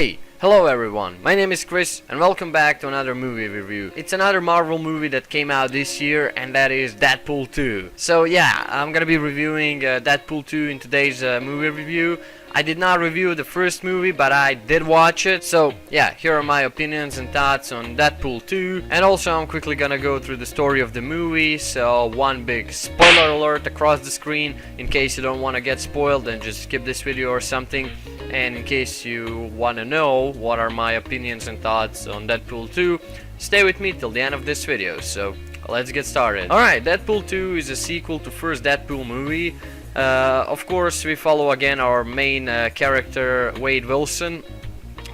Hey, hello everyone, my name is Chris and welcome back to another movie review. It's another Marvel movie that came out this year, and that is Deadpool 2. So yeah, I'm gonna be reviewing Deadpool 2 in today's movie review. I did not review the first movie, but I did watch it. So yeah, here are my opinions and thoughts on Deadpool 2. And also I'm quickly gonna go through the story of the movie. So one big spoiler alert across the screen. In case you don't want to get spoiled, then just skip this video or something. And in case you want to know what are my opinions and thoughts on Deadpool 2, stay with me till the end of this video. So let's get started. Alright, Deadpool 2 is a sequel to first Deadpool movie. Of course, we follow again our main character, Wade Wilson,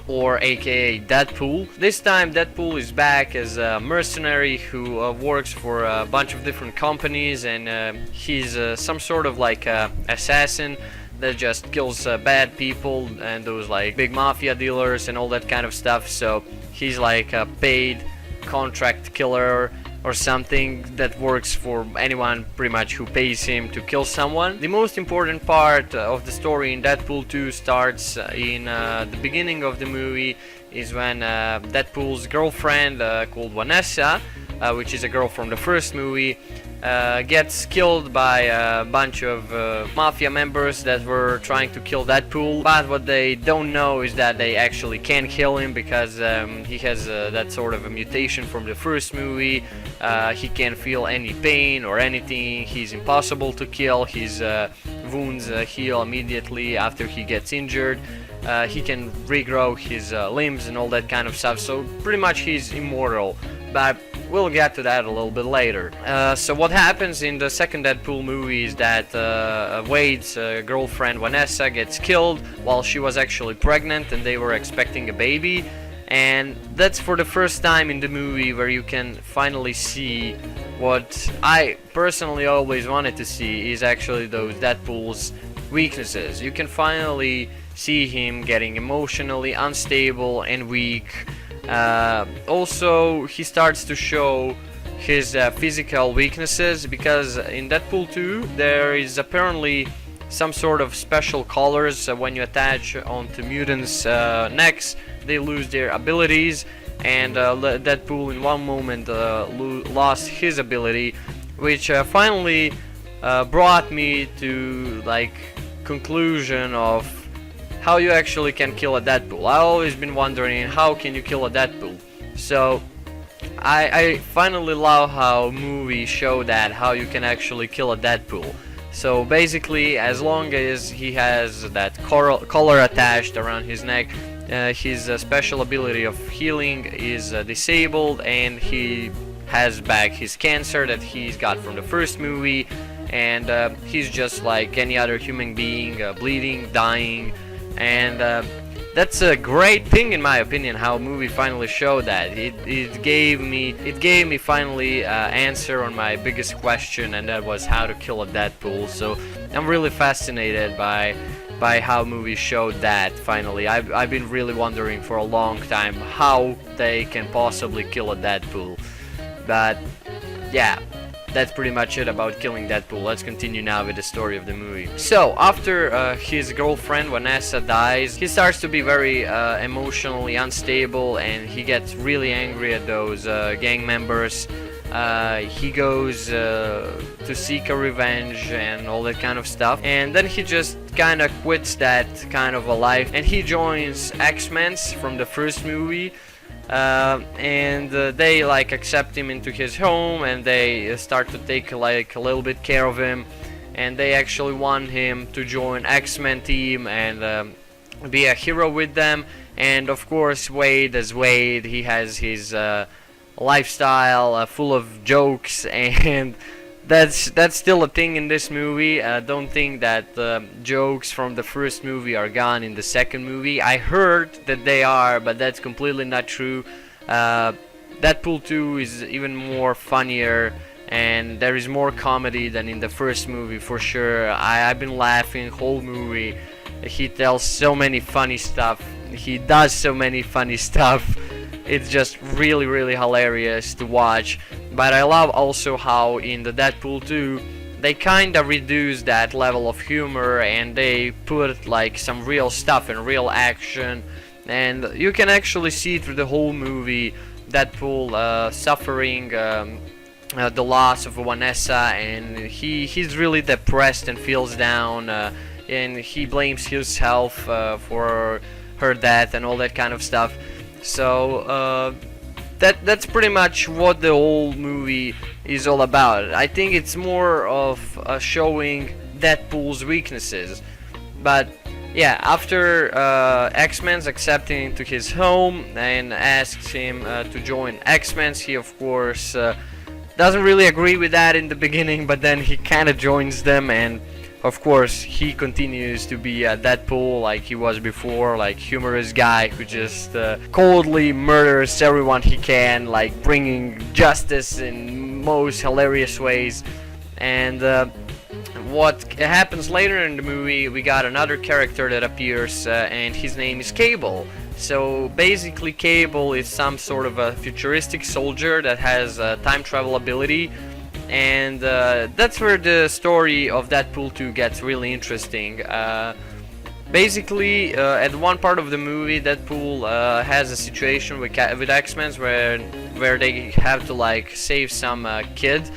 or aka Deadpool. This time Deadpool is back as a mercenary who works for a bunch of different companies, and he's some sort of like assassin that just kills bad people and those like big mafia dealers and all that kind of stuff. So he's like a paid contract killer or something that works for anyone pretty much who pays him to kill someone. The most important part of the story in Deadpool 2 starts in the beginning of the movie, is when Deadpool's girlfriend called Vanessa, which is a girl from the first movie, gets killed by a bunch of mafia members that were trying to kill Deadpool. But what they don't know is that they actually can't kill him because he has that sort of a mutation from the first movie. He can't feel any pain or anything. He's impossible to kill. His wounds heal immediately after he gets injured. He can regrow his limbs and all that kind of stuff, so pretty much he's immortal. But we'll get to that a little bit later. So what happens in the second Deadpool movie is that Wade's girlfriend Vanessa gets killed while she was actually pregnant and they were expecting a baby. And that's for the first time in the movie where you can finally see what I personally always wanted to see, is actually those Deadpool's weaknesses. You can finally see him getting emotionally unstable and weak. Also, he starts to show his physical weaknesses, because in Deadpool 2 there is apparently some sort of special collars when you attach onto mutants' necks. They lose their abilities, and Deadpool in one moment lost his ability, which finally brought me to like conclusion of how you actually can kill a Deadpool. I've always been wondering, how can you kill a Deadpool? So I finally love how movies show that, how you can actually kill a Deadpool. So basically, as long as he has that collar attached around his neck, his special ability of healing is disabled, and he has back his cancer that he's got from the first movie, and he's just like any other human being, bleeding, dying. And that's a great thing in my opinion, how a movie finally showed that. It gave me finally answer on my biggest question, and that was how to kill a Deadpool. So I'm really fascinated by how movies showed that finally. I've been really wondering for a long time how they can possibly kill a Deadpool. But yeah, that's pretty much it about killing Deadpool. Let's continue now with the story of the movie. So after his girlfriend Vanessa dies, he starts to be very emotionally unstable, and he gets really angry at those gang members. He goes to seek a revenge and all that kind of stuff, and then he just kind of quits that kind of a life, and he joins X-Men from the first movie. And they like accept him into his home, and they start to take like a little bit care of him, and they actually want him to join X-Men team and be a hero with them. And of course, Wade, as Wade, he has his lifestyle full of jokes, and that's still a thing in this movie. Don't think that the jokes from the first movie are gone in the second movie. I heard that they are, but that's completely not true. Deadpool 2 is even more funnier, and there is more comedy than in the first movie for sure. I've been laughing whole movie. He tells so many funny stuff. He does so many funny stuff. It's just really, really hilarious to watch. But I love also how in the Deadpool 2 they kinda reduce that level of humor, and they put like some real stuff and real action and you can actually see through the whole movie Deadpool suffering the loss of Vanessa, and he's really depressed and feels down, and he blames himself for her death and all that kind of stuff. So that's pretty much what the whole movie is all about. I think it's more of showing Deadpool's weaknesses. But yeah, after X-Men's accepting into his home and asks him to join X-Men's, he of course doesn't really agree with that in the beginning, but then he kind of joins them, and of course he continues to be Deadpool like he was before, like humorous guy who just coldly murders everyone he can, like bringing justice in most hilarious ways. And what happens later in the movie, we got another character that appears, and his name is Cable. So basically Cable is some sort of a futuristic soldier that has time travel ability, and that's where the story of Deadpool 2 gets really interesting. Basically, at one part of the movie, Deadpool has a situation with X-Men where they have to like save some kid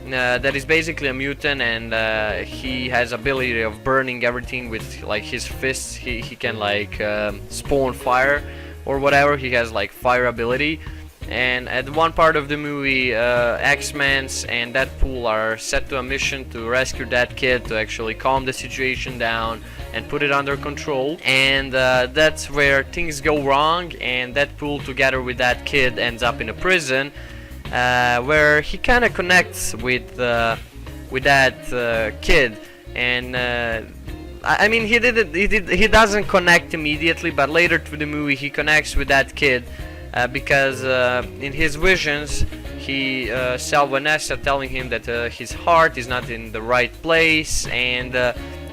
that is basically a mutant, and he has ability of burning everything with like his fists. He can like spawn fire or whatever. He has like fire ability. And at one part of the movie, X-Men and Deadpool are set to a mission to rescue that kid, to actually calm the situation down and put it under control. And that's where things go wrong, and Deadpool together with that kid ends up in a prison, where he kind of connects with that kid. And I mean, he doesn't connect immediately, but later through the movie he connects with that kid. Because in his visions he saw Vanessa telling him that his heart is not in the right place, and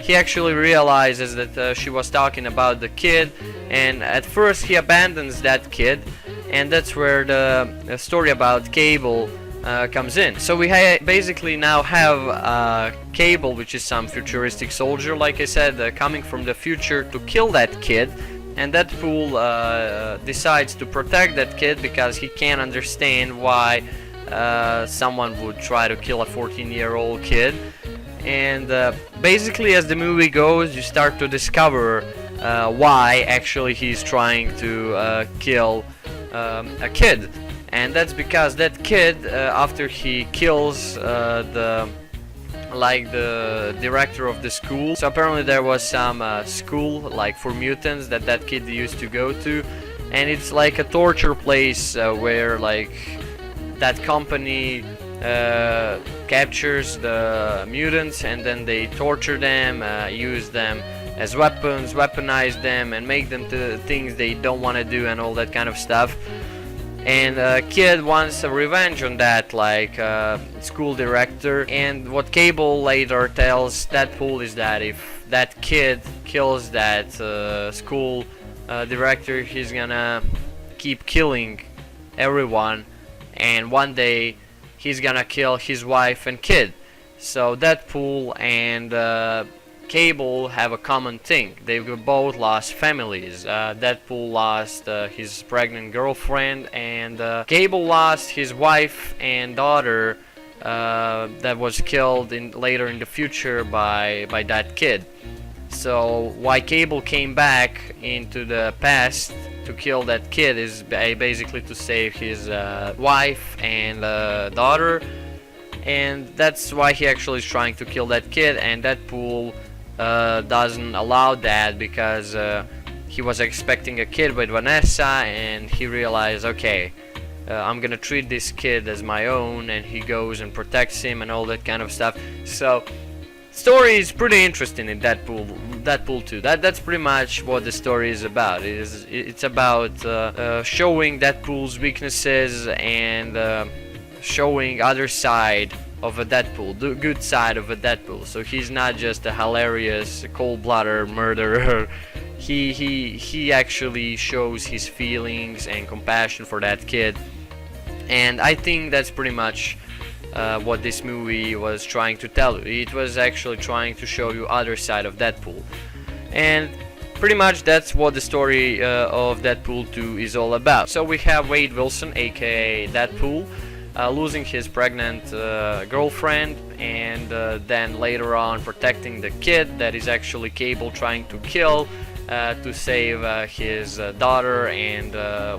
he actually realizes that she was talking about the kid, and at first he abandons that kid, and that's where the story about Cable comes in. So we basically now have Cable, which is some futuristic soldier, like I said, coming from the future to kill that kid. And Deadpool decides to protect that kid because he can't understand why someone would try to kill a 14-year-old kid. And basically, as the movie goes, you start to discover why actually he's trying to kill a kid. And that's because that kid, after he kills the director of the school. So apparently there was some school like for mutants that kid used to go to, and it's like a torture place where like that company captures the mutants, and then they torture them, use them as weapons, weaponize them, and make them do things they don't want to do and all that kind of stuff. And kid wants a revenge on that, like school director. And what Cable later tells Deadpool is that if that kid kills that school director, he's gonna keep killing everyone, and one day he's gonna kill his wife and kid. So Deadpool and Cable have a common thing. They both lost families. Deadpool lost his pregnant girlfriend, and Cable lost his wife and daughter that was killed later in the future by that kid. So why Cable came back into the past to kill that kid is basically to save his wife and daughter, and that's why he actually is trying to kill that kid. And Deadpool doesn't allow that because he was expecting a kid with Vanessa, and he realized, okay, I'm gonna treat this kid as my own, and he goes and protects him and all that kind of stuff. So story is pretty interesting in Deadpool 2. That's pretty much what the story is about. It's about showing Deadpool's weaknesses and showing other side of a Deadpool, the good side of a Deadpool. So he's not just a hilarious cold-blooded murderer. He actually shows his feelings and compassion for that kid, and I think that's pretty much what this movie was trying to tell you. It was actually trying to show you other side of Deadpool. And pretty much that's what the story of Deadpool 2 is all about. So we have Wade Wilson, aka Deadpool, losing his pregnant girlfriend, and then later on protecting the kid that is actually Cable trying to kill to save his daughter and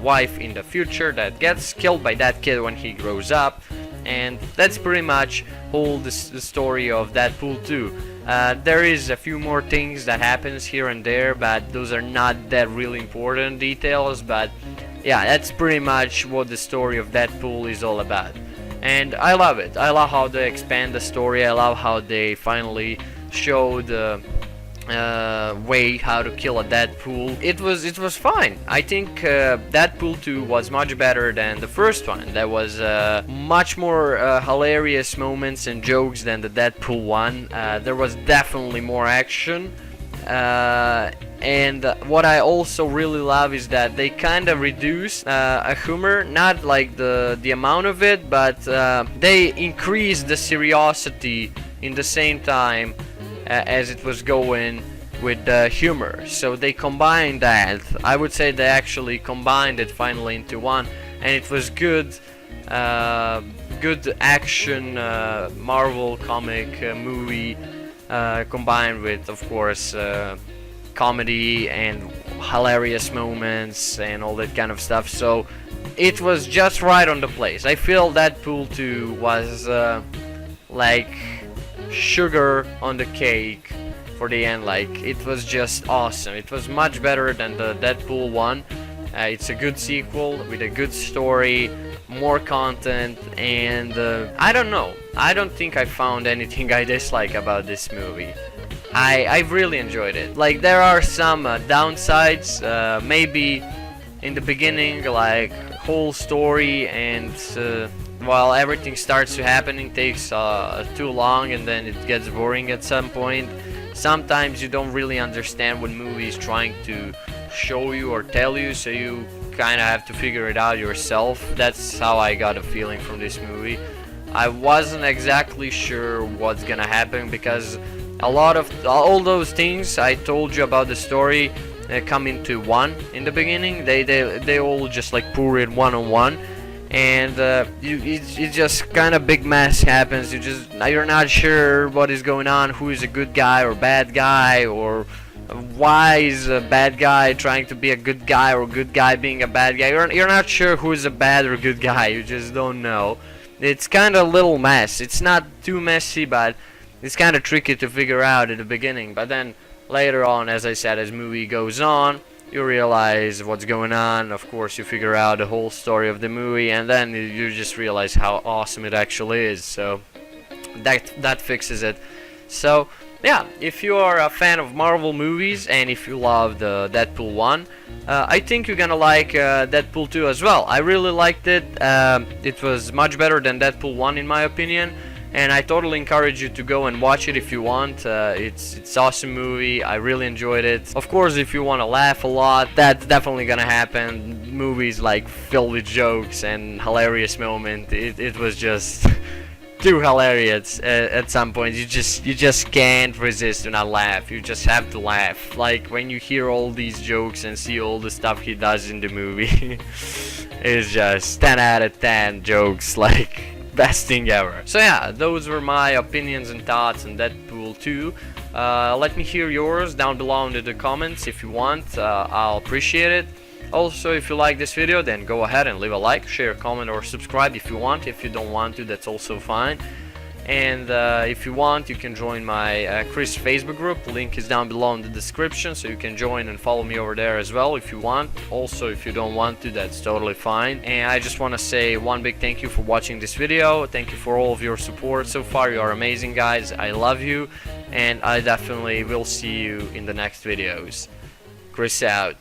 wife in the future, that gets killed by that kid when he grows up. And that's pretty much all the story of Deadpool 2. There is a few more things that happens here and there, but those are not that really important details. But yeah, that's pretty much what the story of Deadpool is all about. And I love it. I love how they expand the story. I love how they finally show the way how to kill a Deadpool. It was fine. I think Deadpool 2 was much better than the first one. There was much more hilarious moments and jokes than the Deadpool 1. There was definitely more action. And what I also really love is that they kind of reduce a humor, not like the amount of it, but they increase the seriosity in the same time as it was going with the humor. So they combined that. I would say they actually combined it finally into one, and it was good. Good action Marvel comic movie combined with, of course, comedy and hilarious moments and all that kind of stuff. So it was just right on the place. I feel Deadpool 2 was like sugar on the cake for the end. Like, it was just awesome. It was much better than the Deadpool 1. It's a good sequel with a good story, more content, and I don't know. I don't think I found anything I dislike about this movie. I really enjoyed it. Like, there are some downsides, maybe in the beginning, like whole story, and while everything starts to happen, it takes too long, and then it gets boring at some point. Sometimes you don't really understand what movie is trying to show you or tell you, so you kind of have to figure it out yourself. That's how I got a feeling from this movie. I wasn't exactly sure what's gonna happen, because a lot of all those things I told you about the story come into one in the beginning. They all just like pour it one on one, and it just kind of big mess happens. You're not sure what is going on, who is a good guy or bad guy, or why is a bad guy trying to be a good guy, or a good guy being a bad guy. You're not sure who is a bad or good guy. You just don't know. It's kind of a little mess. It's not too messy, but it's kind of tricky to figure out at the beginning. But then later on, as I said, as movie goes on, you realize what's going on. Of course, you figure out the whole story of the movie, and then you just realize how awesome it actually is. So that fixes it. So yeah, if you are a fan of Marvel movies, and if you love the Deadpool 1, I think you're gonna like Deadpool 2 as well. I really liked it. It was much better than Deadpool 1 in my opinion, and I totally encourage you to go and watch it if you want. It's awesome movie. I really enjoyed it. Of course, if you want to laugh a lot, that's definitely gonna happen. Movies like filled with jokes and hilarious moments. It was just too hilarious at some point. You just can't resist to not laugh. You just have to laugh. Like when you hear all these jokes and see all the stuff he does in the movie. It's just 10 out of 10 jokes, like best thing ever. So yeah, those were my opinions and thoughts on Deadpool 2. Let me hear yours down below in the comments if you want. I'll appreciate it. Also, if you like this video, then go ahead and leave a like, share, comment, or subscribe if you want. If you don't want to, that's also fine. And if you want, you can join my Chris Facebook group. The link is down below in the description, so you can join and follow me over there as well if you want. Also, if you don't want to, that's totally fine. And I just want to say one big thank you for watching this video. Thank you for all of your support so far. You are amazing, guys. I love you, and I definitely will see you in the next videos. Chris out.